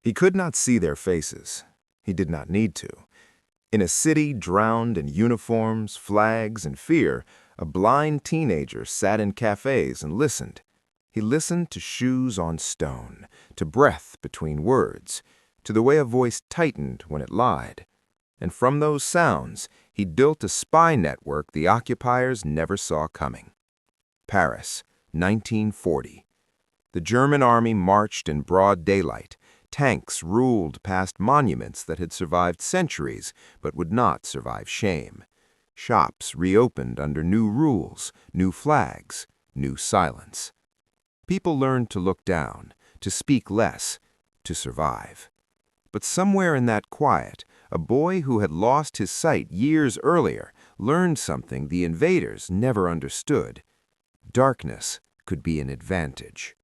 He could not see their faces. He did not need to. In a city drowned in uniforms, flags, and fear, a blind teenager sat in cafes and listened. He listened to shoes on stone, to breath between words, to the way a voice tightened when it lied. And from those sounds, he built a spy network the occupiers never saw coming. Paris, 1940. The German army marched in broad daylight. Tanks ruled past monuments that had survived centuries but would not survive shame. Shops reopened under new rules, new flags, new silence. People learned to look down, to speak less, to survive. But somewhere in that quiet, a boy who had lost his sight years earlier learned something the invaders never understood. Darkness could be an advantage.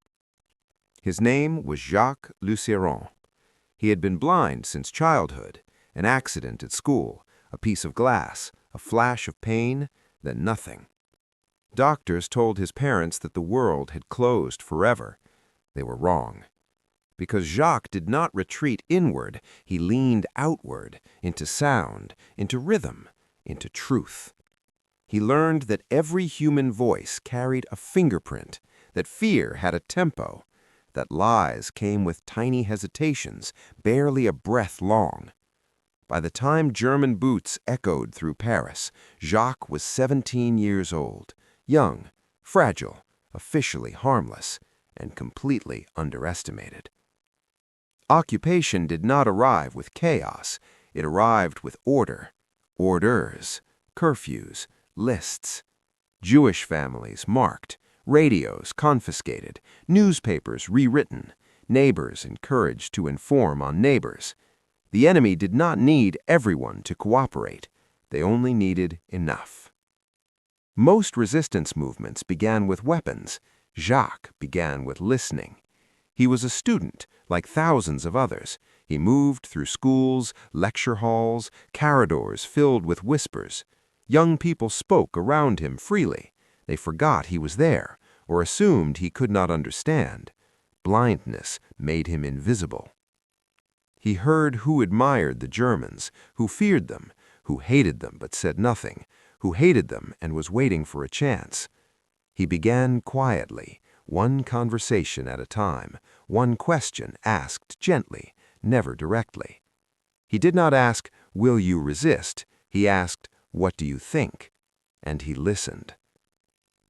His name was Jacques Lusseyran. He had been blind since childhood, an accident at school, a piece of glass, a flash of pain, then nothing. Doctors told his parents that the world had closed forever. They were wrong. Because Jacques did not retreat inward, he leaned outward, into sound, into rhythm, into truth. He learned that every human voice carried a fingerprint, that fear had a tempo, that lies came with tiny hesitations, barely a breath long. By the time German boots echoed through Paris, Jacques was 17 years old, young, fragile, officially harmless, and completely underestimated. Occupation did not arrive with chaos. It arrived with order, orders, curfews, lists. Jewish families marked, radios confiscated, newspapers rewritten, neighbors encouraged to inform on neighbors. The enemy did not need everyone to cooperate. They only needed enough. Most resistance movements began with weapons. Jacques began with listening. He was a student, like thousands of others. He moved through schools, lecture halls, corridors filled with whispers. Young people spoke around him freely. They forgot he was there, or assumed he could not understand. Blindness made him invisible. He heard who admired the Germans, who feared them, who hated them but said nothing, who hated them and was waiting for a chance. He began quietly, one conversation at a time, one question asked gently, never directly. He did not ask, "Will you resist?" He asked, "What do you think?" And he listened.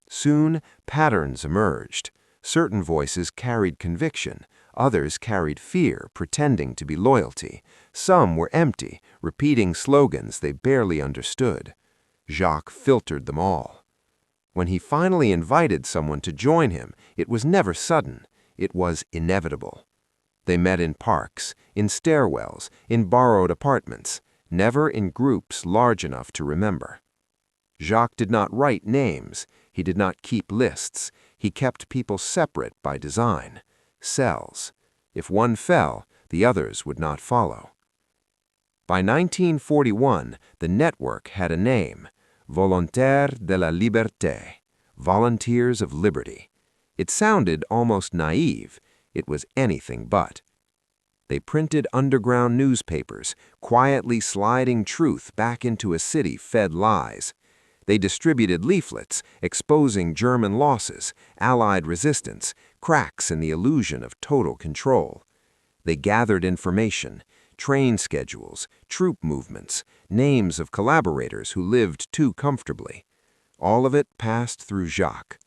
Soon, patterns emerged. Certain voices carried conviction. Others carried fear, pretending to be loyalty. Some were empty, repeating slogans they barely understood. Jacques filtered them all. When he finally invited someone to join him, it was never sudden. It was inevitable. They met in parks, in stairwells, in borrowed apartments, never in groups large enough to remember. Jacques did not write names. He did not keep lists. He kept people separate by design. Cells. If one fell, the others would not follow. By 1941, the network had a name, Volontaires de la Liberté, Volunteers of Liberty. It sounded almost naive. It was anything but. They printed underground newspapers, quietly sliding truth back into a city fed lies. They distributed leaflets exposing German losses, Allied resistance, cracks in the illusion of total control. They gathered information, train schedules, troop movements, names of collaborators who lived too comfortably. All of it passed through Jacques.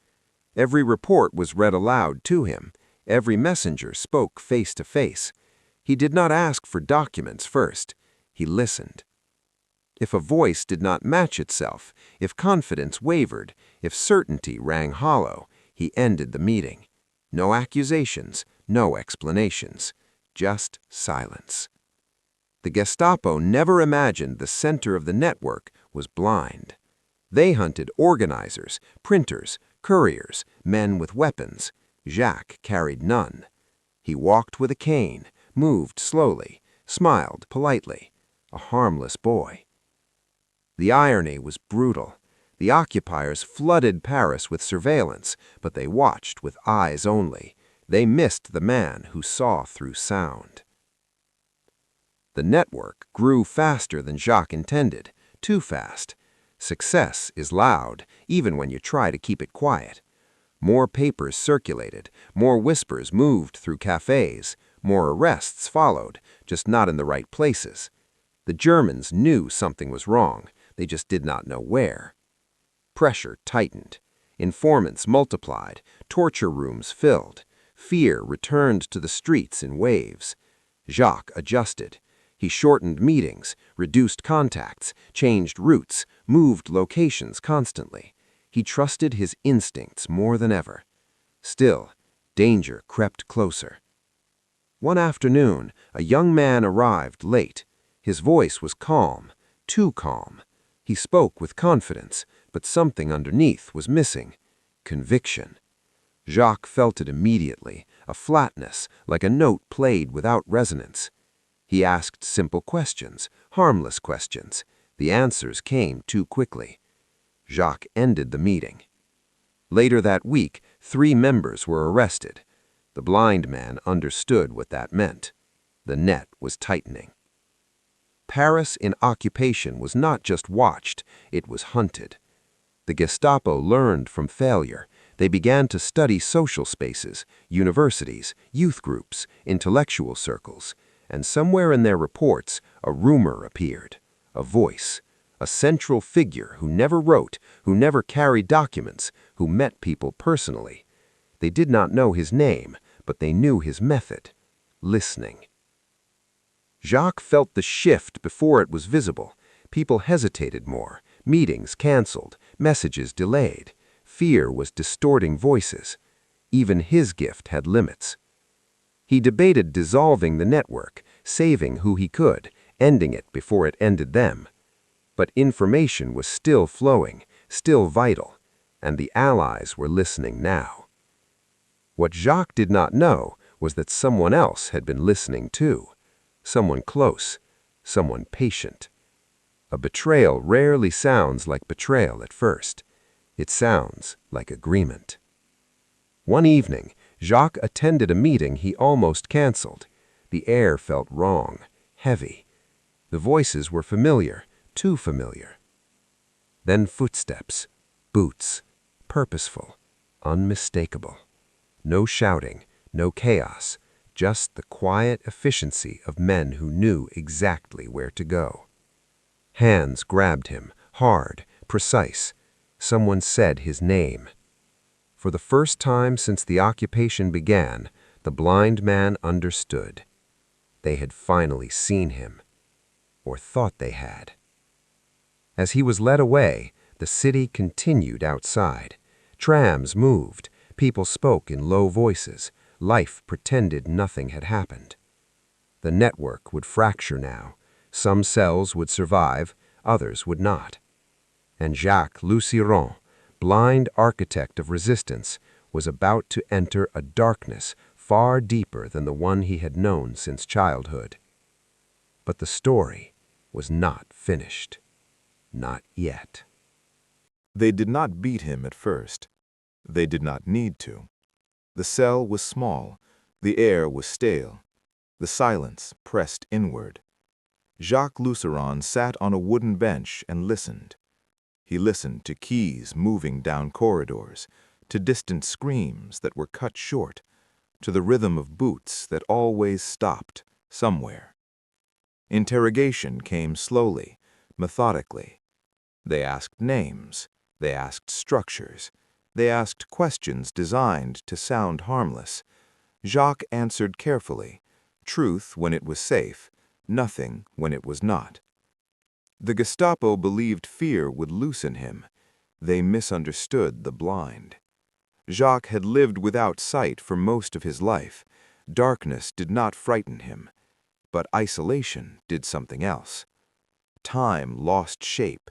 Every report was read aloud to him. Every messenger spoke face to face. He did not ask for documents first. He listened. If a voice did not match itself, if confidence wavered, if certainty rang hollow, he ended the meeting. No accusations, no explanations, just silence. The Gestapo never imagined the center of the network was blind. They hunted organizers, printers, couriers, men with weapons. Jacques carried none. He walked with a cane, moved slowly, smiled politely, a harmless boy. The irony was brutal. The occupiers flooded Paris with surveillance, but they watched with eyes only. They missed the man who saw through sound. The network grew faster than Jacques intended, too fast. Success is loud, even when you try to keep it quiet. More papers circulated, more whispers moved through cafes, more arrests followed, just not in the right places. The Germans knew something was wrong, they just did not know where. Pressure tightened. Informants multiplied, torture rooms filled. Fear returned to the streets in waves. Jacques adjusted. He shortened meetings, reduced contacts, changed routes, moved locations constantly. He trusted his instincts more than ever. Still, danger crept closer. One afternoon, a young man arrived late. His voice was calm, too calm. He spoke with confidence, but something underneath was missing: conviction. Jacques felt it immediately, a flatness, like a note played without resonance. He asked simple questions, harmless questions. The answers came too quickly. Jacques ended the meeting. Later that week, 3 members were arrested. The blind man understood what that meant. The net was tightening. Paris in occupation was not just watched, it was hunted. The Gestapo learned from failure. They began to study social spaces, universities, youth groups, intellectual circles, and somewhere in their reports, a rumor appeared, a voice, a central figure who never wrote, who never carried documents, who met people personally. They did not know his name, but they knew his method: listening. Jacques felt the shift before it was visible. People hesitated more, meetings canceled, messages delayed. Fear was distorting voices. Even his gift had limits. He debated dissolving the network, saving who he could, ending it before it ended them. But information was still flowing, still vital, and the Allies were listening now. What Jacques did not know was that someone else had been listening too. Someone close, someone patient. A betrayal rarely sounds like betrayal at first. It sounds like agreement. One evening, Jacques attended a meeting he almost canceled. The air felt wrong, heavy. The voices were familiar, too familiar. Then footsteps, boots, purposeful, unmistakable. No shouting, no chaos, just the quiet efficiency of men who knew exactly where to go. Hands grabbed him, hard, precise. Someone said his name. For the first time since the occupation began, the blind man understood. They had finally seen him, or thought they had. As he was led away, the city continued outside. Trams moved, people spoke in low voices, life pretended nothing had happened. The network would fracture now. Some cells would survive, others would not. And Jacques Lusseyran, blind architect of resistance, was about to enter a darkness far deeper than the one he had known since childhood. But the story was not finished. Not yet. They did not beat him at first. They did not need to. The cell was small. The air was stale. The silence pressed inward. Jacques Lusseyran sat on a wooden bench and listened. He listened to keys moving down corridors, to distant screams that were cut short, to the rhythm of boots that always stopped somewhere. Interrogation came slowly, methodically. They asked names, they asked structures, they asked questions designed to sound harmless. Jacques answered carefully, truth when it was safe, nothing when it was not. The Gestapo believed fear would loosen him. They misunderstood the blind. Jacques had lived without sight for most of his life. Darkness did not frighten him, but isolation did something else. Time lost shape.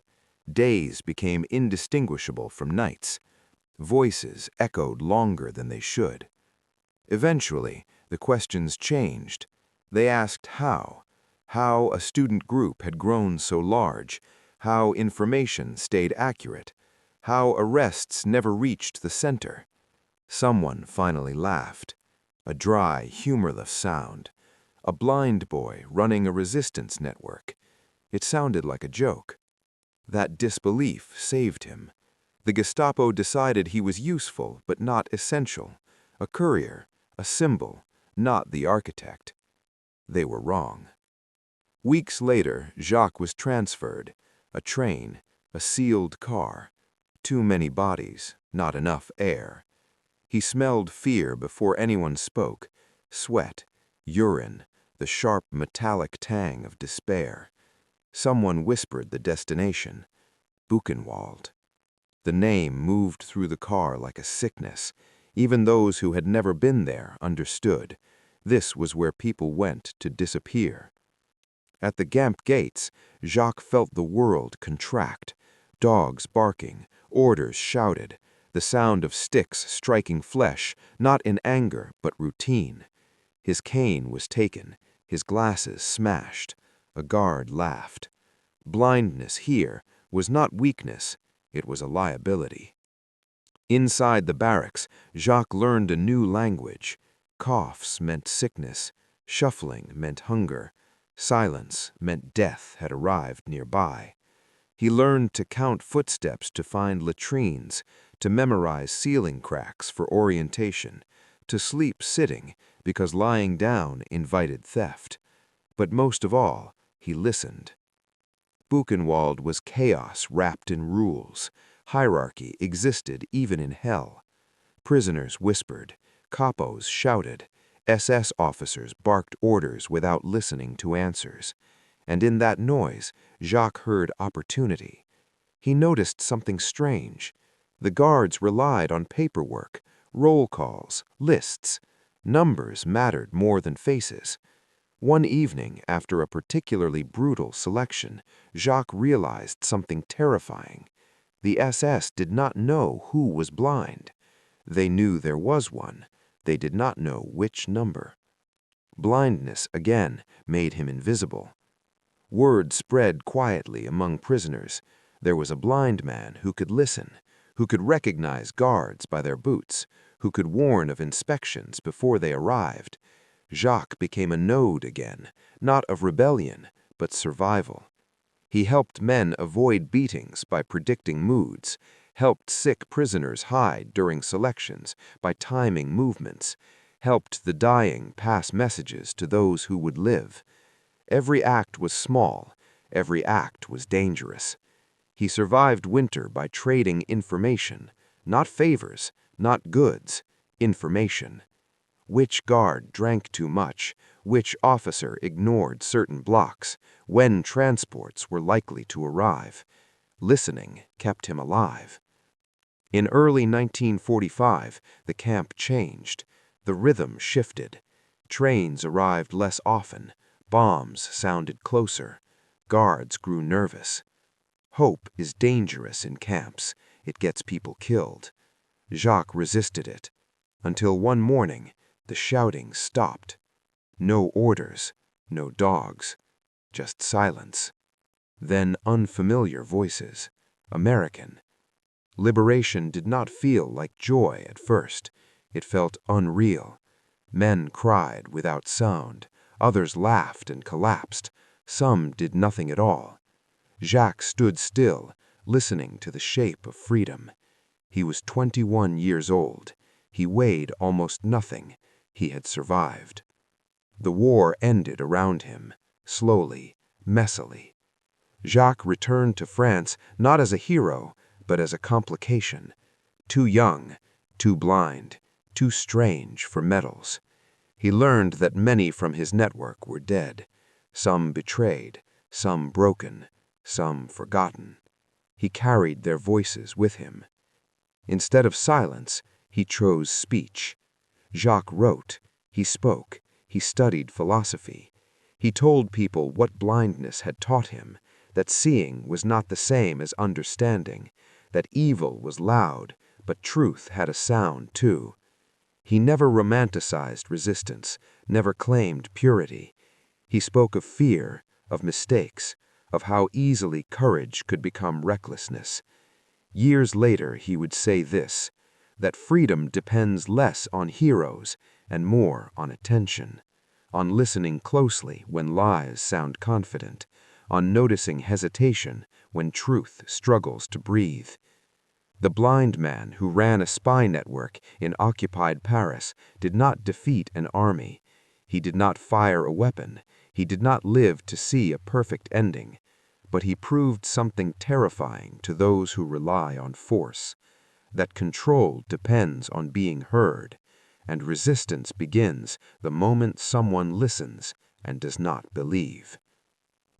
Days became indistinguishable from nights. Voices echoed longer than they should. Eventually, the questions changed. They asked how a student group had grown so large, how information stayed accurate, how arrests never reached the center. Someone finally laughed, a dry, humorless sound, a blind boy running a resistance network. It sounded like a joke. That disbelief saved him. The Gestapo decided he was useful but not essential, a courier, a symbol, not the architect. They were wrong. Weeks later, Jacques was transferred. A train, a sealed car. Too many bodies, not enough air. He smelled fear before anyone spoke. Sweat, urine, the sharp metallic tang of despair. Someone whispered the destination. Buchenwald. The name moved through the car like a sickness. Even those who had never been there understood. This was where people went to disappear. At the Gamp gates, Jacques felt the world contract. Dogs barking, orders shouted, the sound of sticks striking flesh, not in anger but routine. His cane was taken, his glasses smashed. A guard laughed. Blindness here was not weakness, it was a liability. Inside the barracks, Jacques learned a new language. Coughs meant sickness, shuffling meant hunger, silence meant death had arrived nearby. He learned to count footsteps to find latrines, to memorize ceiling cracks for orientation, to sleep sitting because lying down invited theft. But most of all, he listened. Buchenwald was chaos wrapped in rules. Hierarchy existed even in hell. Prisoners whispered, capos shouted, SS officers barked orders without listening to answers. And in that noise, Jacques heard opportunity. He noticed something strange. The guards relied on paperwork, roll calls, lists. Numbers mattered more than faces. One evening, after a particularly brutal selection, Jacques realized something terrifying. The SS did not know who was blind. They knew there was one. They did not know which number. Blindness, again, made him invisible. Word spread quietly among prisoners. There was a blind man who could listen, who could recognize guards by their boots, who could warn of inspections before they arrived. Jacques became a node again, not of rebellion, but survival. He helped men avoid beatings by predicting moods, helped sick prisoners hide during selections by timing movements, helped the dying pass messages to those who would live. Every act was small, every act was dangerous. He survived winter by trading information, not favors, not goods, information. Which guard drank too much, which officer ignored certain blocks, when transports were likely to arrive. Listening kept him alive. In early 1945, the camp changed. The rhythm shifted. Trains arrived less often. Bombs sounded closer. Guards grew nervous. Hope is dangerous in camps. It gets people killed. Jacques resisted it. Until one morning, the shouting stopped. No orders, no dogs, just silence. Then unfamiliar voices, American. Liberation did not feel like joy at first. It felt unreal. Men cried without sound. Others laughed and collapsed. Some did nothing at all. Jacques stood still, listening to the shape of freedom. He was 21 years old. He weighed almost nothing. He had survived. The war ended around him, slowly, messily. Jacques returned to France not as a hero, but as a complication. Too young, too blind, too strange for medals. He learned that many from his network were dead, some betrayed, some broken, some forgotten. He carried their voices with him. Instead of silence, he chose speech. Jacques wrote, he spoke, he studied philosophy. He told people what blindness had taught him, that seeing was not the same as understanding, that evil was loud, but truth had a sound too. He never romanticized resistance, never claimed purity. He spoke of fear, of mistakes, of how easily courage could become recklessness. Years later he would say this, that freedom depends less on heroes and more on attention, on listening closely when lies sound confident, on noticing hesitation when truth struggles to breathe. The blind man who ran a spy network in occupied Paris did not defeat an army. He did not fire a weapon. He did not live to see a perfect ending. But he proved something terrifying to those who rely on force, that control depends on being heard, and resistance begins the moment someone listens and does not believe.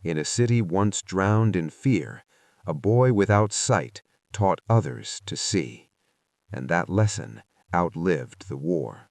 In a city once drowned in fear, a boy without sight taught others to see, and that lesson outlived the war.